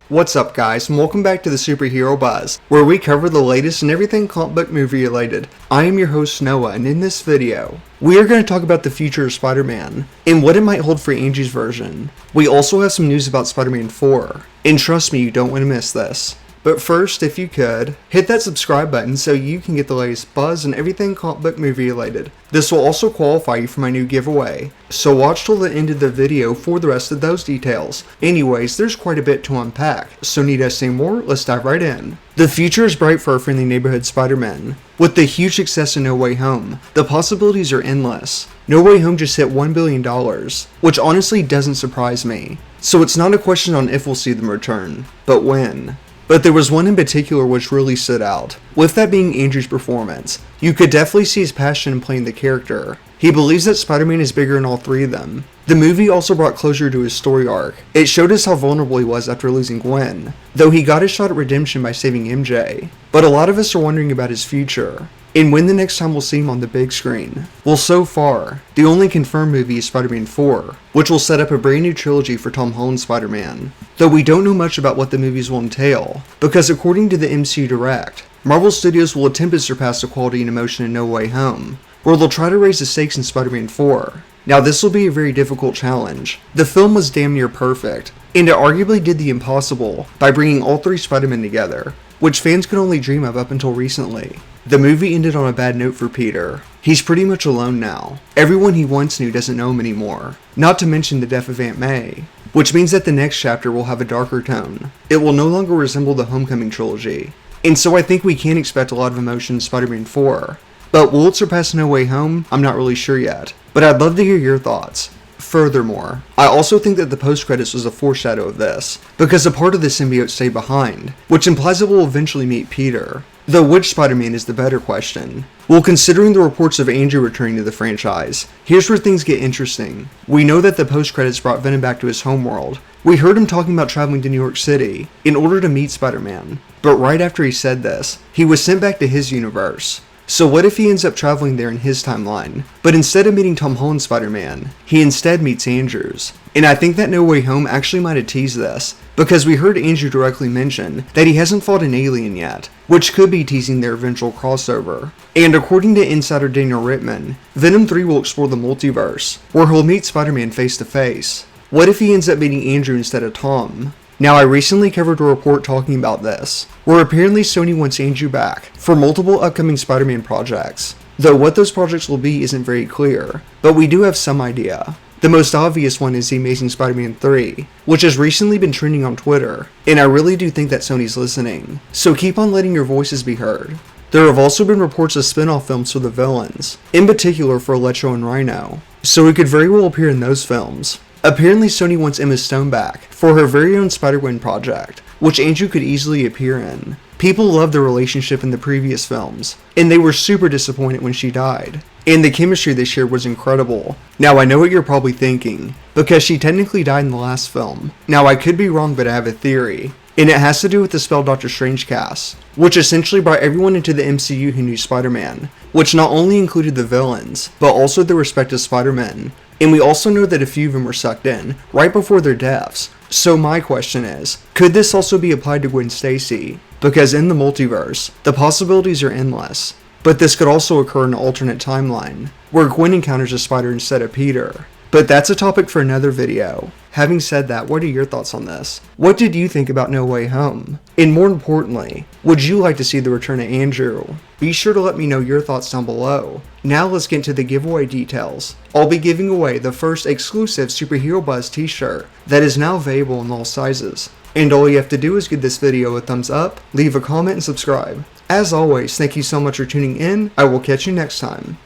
What's up guys, and welcome back to the Superhero Buzz, where we cover the latest in everything comic book movie related. I am your host Noah, and in this video, we are going to talk about the future of Spider-Man, and what it might hold for Angie's version. We also have some news about Spider-Man 4, and trust me, you don't want to miss this. But first, if you could, hit that subscribe button so you can get the latest buzz and everything comic book movie related. This will also qualify you for my new giveaway, so watch till the end of the video for the rest of those details. Anyways, there's quite a bit to unpack, so need I say more? Let's dive right in. The future is bright for our friendly neighborhood Spider-Man. With the huge success of No Way Home, the possibilities are endless. No Way Home just hit $1 billion, which honestly doesn't surprise me. So it's not a question on if we'll see them return, but when. But there was one in particular which really stood out, with that being Andrew's performance. You could definitely see his passion in playing the character. He believes that Spider-Man is bigger than all three of them. The movie also brought closure to his story arc. It showed us how vulnerable he was after losing Gwen, though he got his shot at redemption by saving MJ. But a lot of us are wondering about his future, and when the next time we'll see him on the big screen. Well, so far, the only confirmed movie is Spider-Man 4, which will set up a brand new trilogy for Tom Holland Spider-Man. Though we don't know much about what the movies will entail, because according to the MCU Direct, Marvel Studios will attempt to surpass the quality and emotion in No Way Home, where they'll try to raise the stakes in Spider-Man 4. Now this will be a very difficult challenge. The film was damn near perfect, and it arguably did the impossible by bringing all three Spider-Men together, which fans could only dream of up until recently. The movie ended on a bad note for Peter. He's pretty much alone now. Everyone he once knew doesn't know him anymore, not to mention the death of Aunt May, which means that the next chapter will have a darker tone. It will no longer resemble the Homecoming trilogy, and so I think we can expect a lot of emotion in Spider-Man 4. But will it surpass No Way Home? I'm not really sure yet, but I'd love to hear your thoughts. Furthermore, I also think that the post-credits was a foreshadow of this, because a part of the symbiote stayed behind, which implies it will eventually meet Peter. Though which Spider-Man is the better question. Well, considering the reports of Andrew returning to the franchise, here's where things get interesting. We know that the post-credits brought Venom back to his homeworld. We heard him talking about traveling to New York City in order to meet Spider-Man, but right after he said this, he was sent back to his universe. So what if he ends up traveling there in his timeline, but instead of meeting Tom Holland Spider-Man, he instead meets Andrew's? And I think that No Way Home actually might have teased this, because we heard Andrew directly mention that he hasn't fought an alien yet, which could be teasing their eventual crossover. And according to insider Daniel Rittman, Venom 3 will explore the multiverse, where he'll meet Spider-Man face to face. What if he ends up meeting Andrew instead of Tom? Now, I recently covered a report talking about this, where apparently Sony wants Andrew back for multiple upcoming Spider-Man projects, though what those projects will be isn't very clear, but we do have some idea. The most obvious one is The Amazing Spider-Man 3, which has recently been trending on Twitter, and I really do think that Sony's listening, so keep on letting your voices be heard. There have also been reports of spin-off films for the villains, in particular for Electro and Rhino, so it could very well appear in those films. Apparently Sony wants Emma Stone back for her very own Spider-Gwen project, which Andrew could easily appear in. People loved their relationship in the previous films, and they were super disappointed when she died. And the chemistry they shared was incredible. Now I know what you're probably thinking, because she technically died in the last film. Now I could be wrong, but I have a theory, and it has to do with the spell Doctor Strange cast, which essentially brought everyone into the MCU who knew Spider-Man, which not only included the villains, but also their respective Spider-Men. And we also know that a few of them were sucked in, right before their deaths. So my question is, could this also be applied to Gwen Stacy? Because in the multiverse, the possibilities are endless. But this could also occur in an alternate timeline, where Gwen encounters a spider instead of Peter. But that's a topic for another video. Having said that, what are your thoughts on this? What did you think about No Way Home? And more importantly, would you like to see the return of Andrew? Be sure to let me know your thoughts down below. Now let's get into the giveaway details. I'll be giving away the first exclusive Superhero Buzz t-shirt that is now available in all sizes. And all you have to do is give this video a thumbs up, leave a comment, and subscribe. As always, thank you so much for tuning in. I will catch you next time.